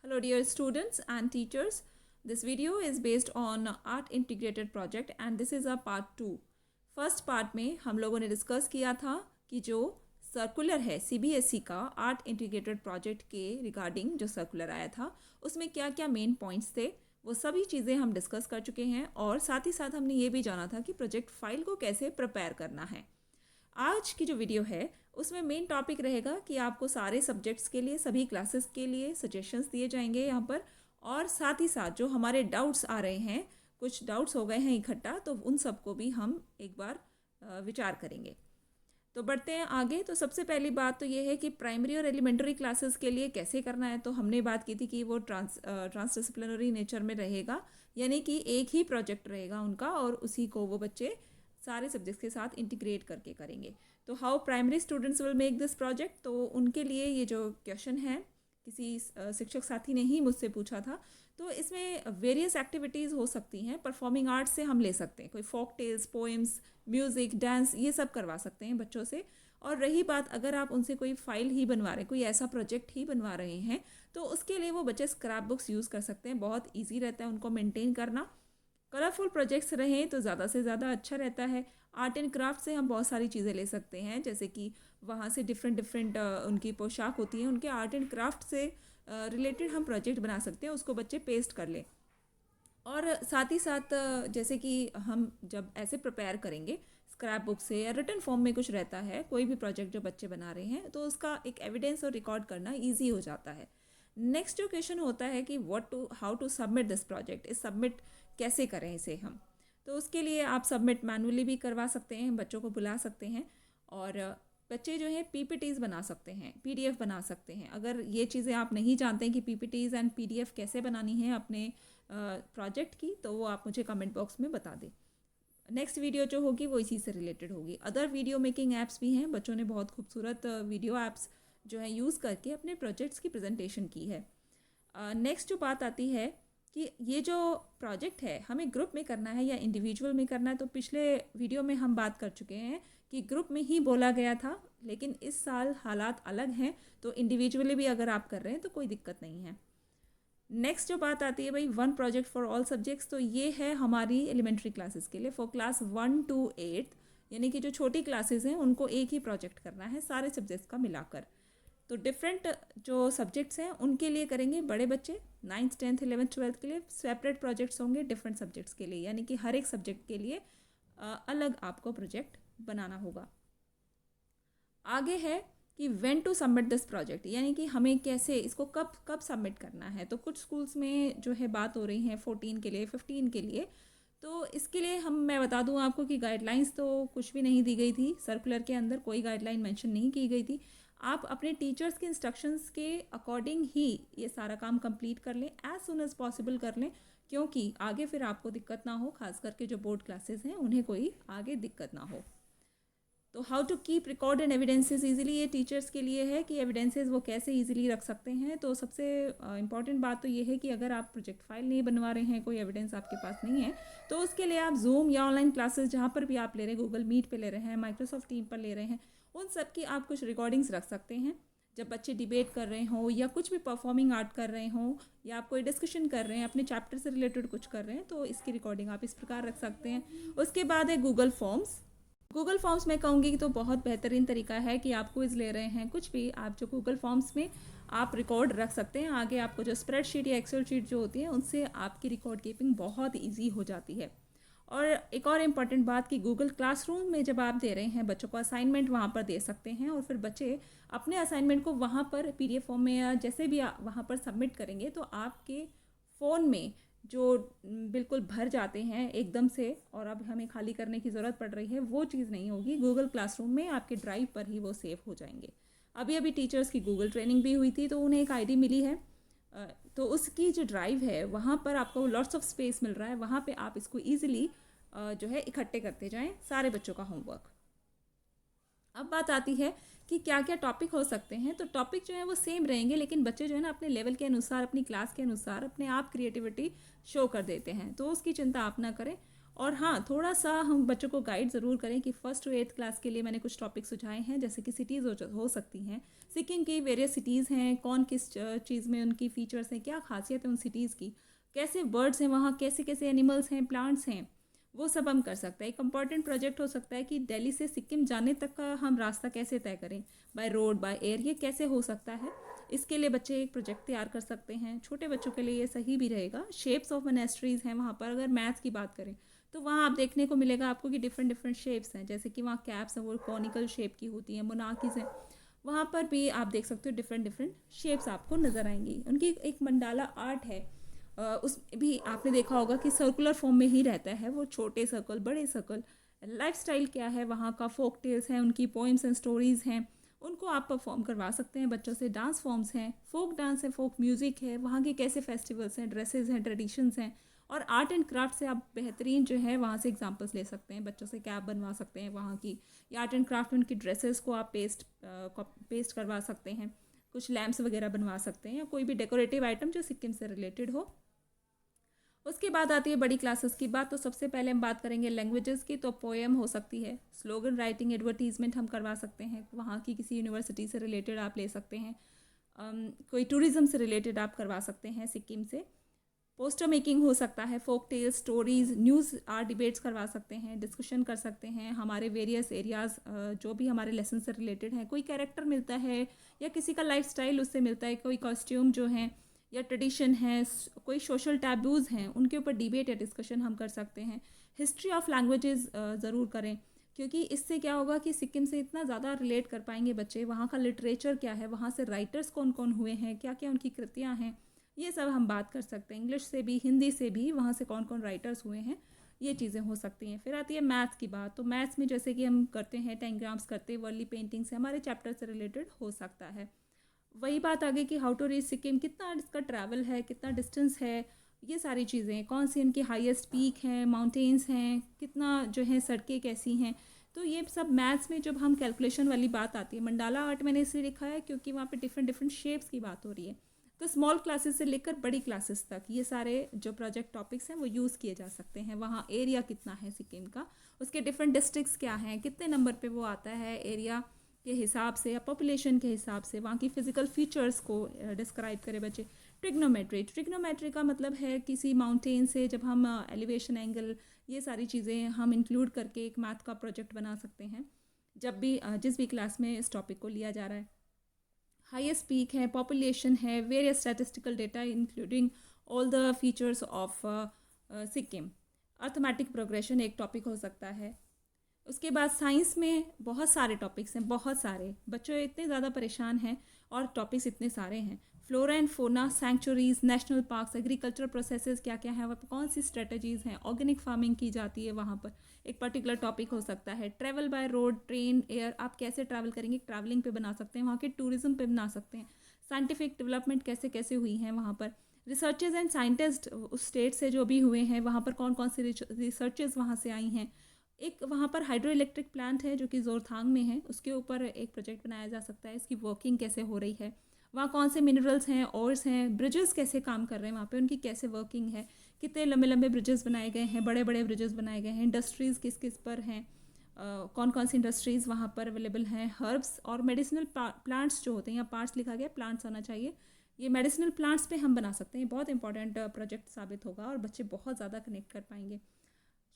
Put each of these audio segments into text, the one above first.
Hello dear students and teachers. This video is based on art integrated project and this is a part 2. First part में हम लोगों ने discuss किया था कि जो सर्कुलर है सीबीएसई का आर्ट इंटीग्रेटेड प्रोजेक्ट के रिगार्डिंग जो सर्कुलर आया था उसमें क्या क्या मेन पॉइंट्स थे वो सभी चीज़ें हम डिस्कस कर चुके हैं और साथ ही साथ हमने ये भी जाना था कि प्रोजेक्ट फाइल को कैसे प्रिपेयर करना है। आज की जो वीडियो है उसमें मेन टॉपिक रहेगा कि आपको सारे सब्जेक्ट्स के लिए सभी क्लासेस के लिए सजेशंस दिए जाएंगे यहाँ पर, और साथ ही साथ जो हमारे डाउट्स आ रहे हैं, कुछ डाउट्स हो गए हैं इकट्ठा, तो उन सबको भी हम एक बार विचार करेंगे। तो बढ़ते हैं आगे। तो सबसे पहली बात तो ये है कि प्राइमरी और एलिमेंट्री क्लासेस के लिए कैसे करना है। तो हमने बात की थी कि वो ट्रांसडिसिप्लिनरी नेचर में रहेगा, यानी कि एक ही प्रोजेक्ट रहेगा उनका और उसी को वो बच्चे सारे सब्जेक्ट्स के साथ इंटीग्रेट करके करेंगे। तो how primary students will make this project, तो उनके लिए ये जो क्वेश्चन है किसी शिक्षक साथी ने ही मुझसे पूछा था। तो इसमें वेरियस एक्टिविटीज़ हो सकती हैं। परफॉर्मिंग आर्ट्स से हम ले सकते हैं, कोई folk tales, poems, music, dance, ये सब करवा सकते हैं बच्चों से। और रही बात अगर आप उनसे कोई फाइल ही बनवा रहे हैं, कोई ऐसा प्रोजेक्ट ही बनवा रहे हैं, तो उसके लिए वो बच्चे स्क्रैप बुक्स यूज़ कर सकते हैं। बहुत ईजी रहता है उनको मेनटेन करना। कलरफुल प्रोजेक्ट्स रहें तो ज़्यादा से ज़्यादा अच्छा रहता है। आर्ट एंड क्राफ्ट से हम बहुत सारी चीज़ें ले सकते हैं, जैसे कि वहाँ से डिफरेंट उनकी पोशाक होती हैं, उनके आर्ट एंड क्राफ्ट से रिलेटेड हम प्रोजेक्ट बना सकते हैं, उसको बच्चे पेस्ट कर लें। और साथ ही साथ जैसे कि हम जब ऐसे प्रिपेयर करेंगे स्क्रैप बुक से या रिटन फॉर्म में कुछ रहता है, कोई भी प्रोजेक्ट जो बच्चे बना रहे हैं, तो उसका एक एविडेंस और रिकॉर्ड करना ईजी हो जाता है। नेक्स्ट जो क्वेश्चन होता है कि how to submit this project, इस सबमिट कैसे करें इसे हम। तो उसके लिए आप सबमिट मैनुअली भी करवा सकते हैं, बच्चों को बुला सकते हैं और बच्चे जो है पीपीटीज़ बना सकते हैं, पीडीएफ बना सकते हैं। अगर ये चीज़ें आप नहीं जानते हैं कि पीपीटीज़ एंड पीडीएफ कैसे बनानी है अपने प्रोजेक्ट की, तो वो आप मुझे कमेंट बॉक्स में बता दें। नेक्स्ट वीडियो जो होगी वो इसी से रिलेटेड होगी। अदर वीडियो मेकिंग ऐप्स भी हैं, बच्चों ने बहुत खूबसूरत वीडियो ऐप्स जो है यूज़ करके अपने प्रोजेक्ट्स की प्रेजेंटेशन की है। नेक्स्ट जो बात आती है कि ये जो प्रोजेक्ट है हमें ग्रुप में करना है या इंडिविजुअल में करना है। तो पिछले वीडियो में हम बात कर चुके हैं कि ग्रुप में ही बोला गया था, लेकिन इस साल हालात अलग हैं, तो इंडिविजुअली भी अगर आप कर रहे हैं तो कोई दिक्कत नहीं है। नेक्स्ट जो बात आती है भाई, 1 प्रोजेक्ट फॉर ऑल सब्जेक्ट्स, तो ये है हमारी एलिमेंट्री क्लासेस के लिए, फॉर क्लास 1 to 8, यानी कि जो छोटी क्लासेस हैं उनको एक ही प्रोजेक्ट करना है सारे सब्जेक्ट्स का मिलाकर। तो डिफरेंट जो सब्जेक्ट्स हैं उनके लिए करेंगे बड़े बच्चे, 9th 10th 11th 12th के लिए सेपरेट प्रोजेक्ट्स होंगे डिफरेंट सब्जेक्ट्स के लिए, यानी कि हर एक सब्जेक्ट के लिए अलग आपको प्रोजेक्ट बनाना होगा। आगे है कि when to submit this project, यानी कि हमें कैसे इसको कब कब सबमिट करना है। तो कुछ स्कूल्स में जो है बात हो रही है 14 के लिए, 15 के लिए। तो इसके लिए मैं बता दूं आपको कि गाइडलाइंस तो कुछ भी नहीं दी गई थी, सर्कुलर के अंदर कोई गाइडलाइन मेंशन नहीं की गई थी। आप अपने टीचर्स के इंस्ट्रक्शंस के अकॉर्डिंग ही ये सारा काम कंप्लीट कर लें, एज सुन एज पॉसिबल कर लें, क्योंकि आगे फिर आपको दिक्कत ना हो, खास करके जो बोर्ड क्लासेस हैं उन्हें कोई आगे दिक्कत ना हो। तो how to keep record and evidences easily, ये टीचर्स के लिए है कि एविडेंसेस वो कैसे ईजिली रख सकते हैं। तो सबसे इंपॉर्टेंट बात तो ये है कि अगर आप प्रोजेक्ट फाइल नहीं बनवा रहे हैं, कोई एविडेंस आपके पास नहीं है, तो उसके लिए आप जूम या ऑनलाइन क्लासेस जहाँ पर भी आप ले रहे हैं, गूगल मीट पे ले रहे हैं, माइक्रोसॉफ्ट टीम पर ले रहे हैं, उन सब की आप कुछ रिकॉर्डिंग्स रख सकते हैं। जब बच्चे डिबेट कर रहे हों या कुछ भी परफॉर्मिंग आर्ट कर रहे हों या आप कोई डिस्कशन कर रहे हैं, अपने चैप्टर से रिलेटेड कुछ कर रहे हैं, तो इसकी रिकॉर्डिंग आप इस प्रकार रख सकते हैं। उसके बाद है गूगल फॉर्म्स। गूगल फॉर्म्स मैं कहूँगी तो बहुत बेहतरीन तरीका है कि आप क्विज ले रहे हैं, कुछ भी आप जो गूगल फॉर्म्स में आप रिकॉर्ड रख सकते हैं। आगे आपको जो स्प्रेडशीट या एक्सेल शीट जो होती है उनसे आपकी रिकॉर्ड कीपिंग बहुत ईजी हो जाती है। और एक और इम्पॉर्टेंट बात कि गूगल क्लासरूम में जब आप दे रहे हैं बच्चों को असाइनमेंट, वहाँ पर दे सकते हैं और फिर बच्चे अपने असाइनमेंट को वहाँ पर पीडीएफ फॉर्म में या जैसे भी वहाँ पर सबमिट करेंगे, तो आपके फ़ोन में जो बिल्कुल भर जाते हैं एकदम से और अब हमें खाली करने की ज़रूरत पड़ रही है, वो चीज़ नहीं होगी। गूगल क्लासरूम में आपके ड्राइव पर ही वो सेव हो जाएंगे। अभी अभी टीचर्स की गूगल ट्रेनिंग भी हुई थी, तो उन्हें एक आईडी मिली है, तो उसकी जो ड्राइव है वहाँ पर आपको लॉट्स ऑफ स्पेस मिल रहा है, वहाँ पे आप इसको ईजिली जो है इकट्ठे करते जाएं सारे बच्चों का होमवर्क। अब बात आती है कि क्या क्या टॉपिक हो सकते हैं। तो टॉपिक जो है वो सेम रहेंगे, लेकिन बच्चे जो है ना अपने लेवल के अनुसार, अपनी क्लास के अनुसार अपने आप क्रिएटिविटी शो कर देते हैं, तो उसकी चिंता आप ना करें। और हाँ, थोड़ा सा हम बच्चों को गाइड ज़रूर करें कि फर्स्ट टू एट्थ क्लास के लिए मैंने कुछ टॉपिक सुझाए हैं, जैसे कि सिटीज़ हो सकती हैं। सिक्किम की वेरियस सिटीज़ हैं, कौन किस चीज़ में उनकी फ़ीचर्स हैं, क्या खासियत है उन सिटीज़ की, कैसे बर्ड्स हैं वहाँ, कैसे कैसे एनिमल्स हैं, प्लांट्स हैं, वो सब हम कर सकते हैं। एक इम्पॉर्टेंट प्रोजेक्ट हो सकता है कि दिल्ली से सिक्किम जाने तक का हम रास्ता कैसे तय करें, बाय रोड, बाय एयर, ये कैसे हो सकता है। इसके लिए बच्चे एक प्रोजेक्ट तैयार कर सकते हैं। छोटे बच्चों के लिए ये सही भी रहेगा। शेप्स ऑफ मोनेस्ट्रीज़ हैं वहाँ पर। अगर मैथ्स की बात करें तो वहाँ आप देखने को मिलेगा आपको कि डिफरेंट डिफरेंट शेप्स हैं, जैसे कि वहाँ कैप्स हैं वो कॉनिकल शेप की होती हैं, मोनार्कीज़ हैं, वहाँ पर भी आप देख सकते हो डिफरेंट डिफरेंट शेप्स आपको नज़र आएंगी। उनकी एक मंडाला आर्ट है, उस भी आपने देखा होगा कि सर्कुलर फॉर्म में ही रहता है, वो छोटे सर्कल, बड़े सर्कल। लाइफस्टाइल क्या है वहाँ का, फोक टेल्स हैं, उनकी पोइम्स एंड स्टोरीज़ हैं, उनको आप परफॉर्म करवा सकते हैं बच्चों से। डांस फॉर्म्स हैं, फोक डांस है, फोक म्यूज़िक है, वहाँ के कैसे फेस्टिवल्स हैं, ड्रेसेस हैं, ट्रेडिशंस हैं। और आर्ट एंड क्राफ्ट से आप बेहतरीन जो है वहाँ से एग्जांपल्स ले सकते हैं, बच्चों से कैप बनवा सकते हैं वहाँ की, या आर्ट एंड क्राफ्ट में उनकी ड्रेसेस को आप पेस्ट करवा सकते हैं, कुछ लैम्प्स वगैरह बनवा सकते हैं, या कोई भी डेकोरेटिव आइटम जो सिक्किम से रिलेटेड हो। उसके बाद आती है बड़ी क्लासेस की बात। तो सबसे पहले हम बात करेंगे लैंग्वेजेस की। तो पोएम हो सकती है, स्लोगन राइटिंग, एडवर्टीजमेंट हम करवा सकते हैं, वहाँ की किसी यूनिवर्सिटी से रिलेटेड आप ले सकते हैं। कोई टूरिज़्म से रिलेटेड आप करवा सकते हैं सिक्किम से। पोस्टर मेकिंग हो सकता है, folk tales, stories, news art debates करवा सकते हैं, डिस्कशन कर सकते हैं। हमारे वेरियस एरियाज़ जो भी हमारे लेसन से रिलेटेड हैं, कोई कैरेक्टर मिलता है या किसी का लाइफस्टाइल उससे मिलता है, कोई कॉस्ट्यूम जो है या ट्रेडिशन है, कोई सोशल टैबूज़ हैं, उनके ऊपर डिबेट या डिस्कशन हम कर सकते हैं। हिस्ट्री ऑफ लैंग्वेजेस ज़रूर करें, क्योंकि इससे क्या होगा कि सिक्किम से इतना ज़्यादा रिलेट कर पाएंगे बच्चे। वहाँ का लिटरेचर क्या है, वहाँ से राइटर्स कौन कौन हुए हैं, क्या क्या उनकी कृतियाँ हैं, ये सब हम बात कर सकते हैं। इंग्लिश से भी, हिंदी से भी, वहाँ से कौन कौन राइटर्स हुए हैं, ये चीज़ें हो सकती हैं। फिर आती है मैथ्स की बात। तो मैथ्स में जैसे कि हम करते हैं डायग्राम्स करते हैं, वर्ली पेंटिंग से हमारे चैप्टर से रिलेटेड हो सकता है। वही बात आ गई कि हाउ टू रीच सिक्किम, कितना इसका ट्रैवल है, कितना डिस्टेंस है, ये सारी चीज़ें, कौन सी इनकी हाईएस्ट पीक हैं, माउंटेन्स हैं, कितना जो है सड़कें कैसी हैं। तो ये सब मैथ्स में जब हम कैलकुलेशन वाली बात आती है, मंडाला आर्ट मैंने इसलिए लिखा है क्योंकि वहाँ पे डिफरेंट डिफरेंट शेप्स की बात हो रही है। तो स्मॉल क्लासेस से लेकर बड़ी क्लासेस तक ये सारे जो प्रोजेक्ट टॉपिक्स हैं वो यूज़ किए जा सकते हैं। वहाँ एरिया कितना है सिक्किम का, उसके डिफरेंट डिस्ट्रिक्ट्स क्या हैं, कितने नंबर पे वो आता है एरिया के हिसाब से या पॉपुलेशन के हिसाब से, वहाँ की फ़िज़िकल फीचर्स को डिस्क्राइब करें बच्चे। ट्रिग्नोमेट्री का मतलब है किसी माउंटेन से जब हम एलिवेशन एंगल, ये सारी चीज़ें हम इंक्लूड करके एक मैथ का प्रोजेक्ट बना सकते हैं जब भी जिस भी क्लास में इस टॉपिक को लिया जा रहा है। हाईएस्ट पीक है, पॉपुलेशन है, various statistical data including all the features of Sikkim. Arithmetic progression एक टॉपिक हो सकता है। उसके बाद साइंस में बहुत सारे टॉपिक्स हैं, बहुत सारे। बच्चों इतने ज़्यादा परेशान हैं और टॉपिक्स इतने सारे हैं। Flora and fauna, sanctuaries, national parks, agriculture processes क्या क्या है, वहाँ पर कौन सी स्ट्रेटजीज़ हैं, ऑर्गेनिक फार्मिंग की जाती है वहाँ पर, एक पर्टिकुलर टॉपिक हो सकता है। Travel by road, train, air, आप कैसे ट्रैवल करेंगे, ट्रैवलिंग पे बना सकते हैं, वहाँ के टूरिज्म पे बना सकते हैं। साइंटिफिक डेवलपमेंट कैसे कैसे हुई हैं वहाँ पर, रिसर्चेज एंड साइंटिस्ट उस स्टेट से जो भी हुए हैं, वहाँ पर कौन कौन सी रिसर्चेज वहाँ से आई हैं। एक वहाँ पर हाइड्रो इलेक्ट्रिक प्लांट है जो कि जोरथांग में है, उसके ऊपर एक प्रोजेक्ट बनाया जा सकता है, इसकी वर्किंग कैसे हो रही है, वहाँ कौन से मिनरल्स हैं, ओर्स हैं, ब्रिजेस कैसे काम कर रहे हैं वहाँ पे, उनकी कैसे वर्किंग है, कितने लंबे लंबे ब्रिजेस बनाए गए हैं, बड़े बड़े ब्रिजेस बनाए गए हैं, इंडस्ट्रीज़ किस किस पर हैं, कौन कौन सी इंडस्ट्रीज़ वहाँ पर अवेलेबल हैं, हर्ब्स और मेडिसिनल प्लांट्स जो होते हैं, या पार्ट्स लिखा गया, प्लांट्स आना चाहिए, ये मेडिसिनल प्लांट्स पे हम बना सकते हैं। बहुत इंपॉर्टेंट प्रोजेक्ट साबित होगा और बच्चे बहुत ज़्यादा कनेक्ट कर पाएंगे।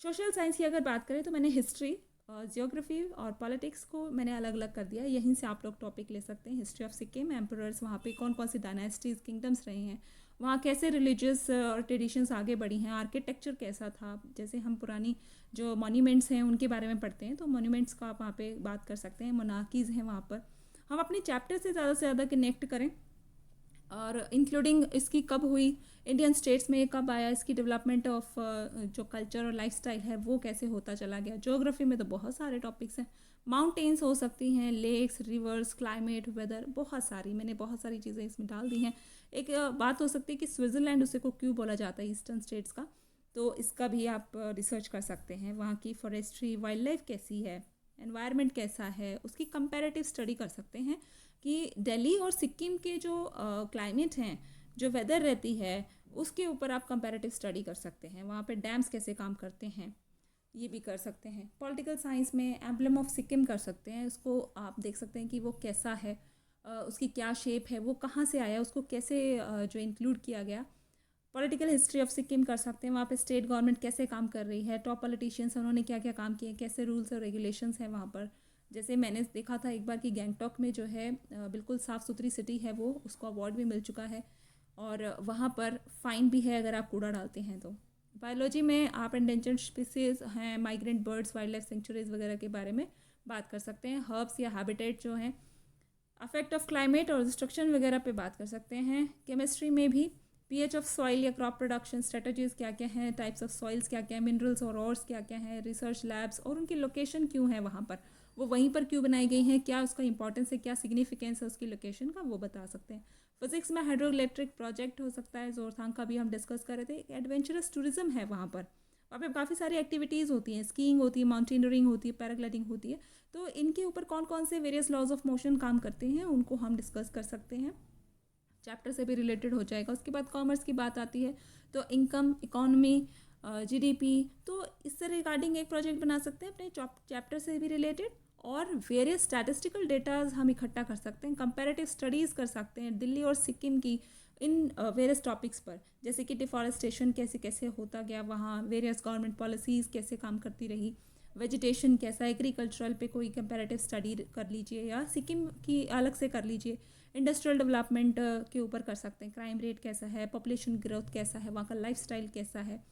सोशल साइंस की अगर बात करें तो मैंने हिस्ट्री, जियोग्राफी और पॉलिटिक्स को मैंने अलग अलग कर दिया। यहीं से आप लोग टॉपिक ले सकते हैं। हिस्ट्री ऑफ सिक्किम, एम्परर्स, वहाँ पे कौन कौन सी डायनेस्टीज़, किंगडम्स रहे हैं, वहाँ कैसे रिलीजियस और ट्रेडिशंस आगे बढ़ी हैं, आर्किटेक्चर कैसा था। जैसे हम पुरानी जो मॉन्यूमेंट्स हैं उनके बारे में पढ़ते हैं, तो मॉन्यूमेंट्स का आप वहाँ पे बात कर सकते हैं। मोनार्कीज़ हैं वहाँ पर। हम अपने चैप्टर से ज़्यादा कनेक्ट करें, और इंक्लूडिंग इसकी कब हुई, इंडियन स्टेट्स में कब आया, इसकी डेवलपमेंट ऑफ जो कल्चर और लाइफस्टाइल है वो कैसे होता चला गया। ज्योग्राफी में तो बहुत सारे टॉपिक्स हैं, माउंटेन्स हो सकती हैं, लेक्स, रिवर्स, क्लाइमेट, वेदर, बहुत सारी, मैंने बहुत सारी चीज़ें इसमें डाल दी हैं। एक बात हो सकती है कि स्विट्ज़रलैंड उसे को क्यों बोला जाता है ईस्टर्न स्टेट्स का, तो इसका भी आप रिसर्च कर सकते हैं। वहाँ की फॉरेस्ट्री, वाइल्ड लाइफ कैसी है, एनवायरनमेंट कैसा है, उसकी कंपैरेटिव स्टडी कर सकते हैं कि दिल्ली और सिक्किम के जो क्लाइमेट हैं, जो वेदर रहती है, उसके ऊपर आप कंपैरेटिव स्टडी कर सकते हैं। वहाँ पे डैम्स कैसे काम करते हैं, ये भी कर सकते हैं। पॉलिटिकल साइंस में एम्ब्लम ऑफ सिक्किम कर सकते हैं, उसको आप देख सकते हैं कि वो कैसा है, उसकी क्या शेप है, वो कहाँ से आया, उसको कैसे जो इंक्लूड किया गया। पॉलिटिकल हिस्ट्री ऑफ सिक्किम कर सकते हैं, वहाँ पे स्टेट गवर्नमेंट कैसे काम कर रही है, टॉप पॉलिटिशियंस उन्होंने क्या क्या काम किए, कैसे रूल्स और रेगुलेशंस हैं वहाँ पर। जैसे मैंने देखा था एक बार कि गैंगटॉक में जो है बिल्कुल साफ़ सुथरी सिटी है वो, उसको अवार्ड भी मिल चुका है, और वहाँ पर फ़ाइन भी है अगर आप कूड़ा डालते हैं तो। बायोलॉजी में आप एंडेंजर्ड स्पीसीज हैं, migrant birds, wild life sanctuaries वगैरह के बारे में बात कर सकते हैं। हर्ब्स या हैबिटेट जो हैं, अफेक्ट ऑफ क्लाइमेट और डिस्ट्रक्शन वगैरह पे बात कर सकते हैं। केमिस्ट्री में भी पीएच ऑफ सॉइल या क्रॉप प्रोडक्शन स्ट्रेटजीज क्या क्या हैं, टाइप्स ऑफ सॉइल्स क्या क्या हैं, मिनरल्स और ऑर्स क्या क्या हैं, रिसर्च लैब्स और उनकी लोकेशन क्यों है, वहाँ पर वो वहीं पर क्यों बनाई गई हैं, क्या उसका इंपॉर्टेंस है, क्या सिग्निफिकेंस है उसकी लोकेशन का, वो बता सकते हैं। फिजिक्स में हाइड्रो इलेक्ट्रिक प्रोजेक्ट हो सकता है, जोरथांग का भी हम डिस्कस कर रहे थे। एक एडवेंचरस टूरिज्म है वहाँ पर काफ़ी सारी एक्टिविटीज़ होती हैं, स्कीइंग होती है, माउंटेनियरिंग होती है, पैराग्लाइडिंग होती है। तो इनके ऊपर कौन कौन से वेरियस लॉज ऑफ मोशन काम करते हैं उनको हम डिस्कस कर सकते हैं, चैप्टर से भी रिलेटेड हो जाएगा। उसके बाद कॉमर्स की बात आती है तो इनकम, इकोनॉमी, जीडीपी, तो इससे रिगार्डिंग एक प्रोजेक्ट बना सकते हैं अपने चैप्टर से भी रिलेटेड, और वेरियस स्टैटिस्टिकल डेटाज हम इकट्ठा कर सकते हैं, कंपैरेटिव स्टडीज़ कर सकते हैं दिल्ली और सिक्किम की इन वेरियस टॉपिक्स पर, जैसे कि डिफॉरेस्टेशन कैसे कैसे होता गया वहाँ, वेरियस गवर्नमेंट पॉलिसीज़ कैसे काम करती रही, वेजिटेशन कैसा, एग्रीकल्चरल पे कोई कंपैरेटिव स्टडी कर लीजिए या सिक्किम की अलग से कर लीजिए। इंडस्ट्रियल डेवलपमेंट के ऊपर कर सकते हैं, क्राइम रेट कैसा है, पॉपुलेशन ग्रोथ कैसा है, वहाँ का लाइफस्टाइल कैसा है,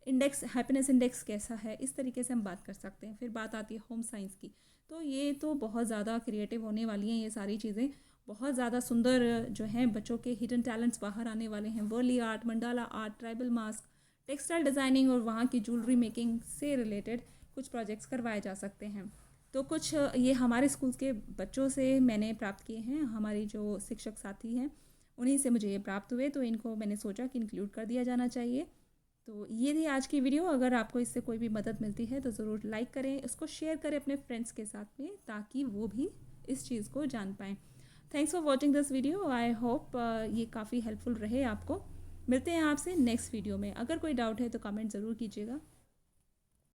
इंडेक्स, हैप्पीनेस इंडेक्स कैसा है, इस तरीके से हम बात कर सकते हैं। फिर बात आती है होम साइंस की, तो ये तो बहुत ज़्यादा क्रिएटिव होने वाली हैं ये सारी चीज़ें, बहुत ज़्यादा सुंदर जो हैं, बच्चों के हिडन टैलेंट्स बाहर आने वाले हैं। Warli art, mandala art, tribal mask, textile designing और वहाँ की ज्वेलरी मेकिंग से रिलेटेड कुछ प्रोजेक्ट्स करवाए जा सकते हैं। तो कुछ ये हमारे स्कूल के बच्चों से मैंने प्राप्त किए हैं, हमारी जो शिक्षक साथी हैं उन्हीं से मुझे ये प्राप्त हुए, तो इनको मैंने सोचा कि इंक्लूड कर दिया जाना चाहिए। तो ये थी आज की वीडियो। अगर आपको इससे कोई भी मदद मिलती है तो ज़रूर लाइक करें, इसको शेयर करें अपने फ्रेंड्स के साथ में, ताकि वो भी इस चीज़ को जान पाएँ। Thanks for watching this video, I hope ये काफ़ी हेल्पफुल रहे आपको। मिलते हैं आपसे नेक्स्ट वीडियो में। अगर कोई डाउट है तो कमेंट ज़रूर कीजिएगा।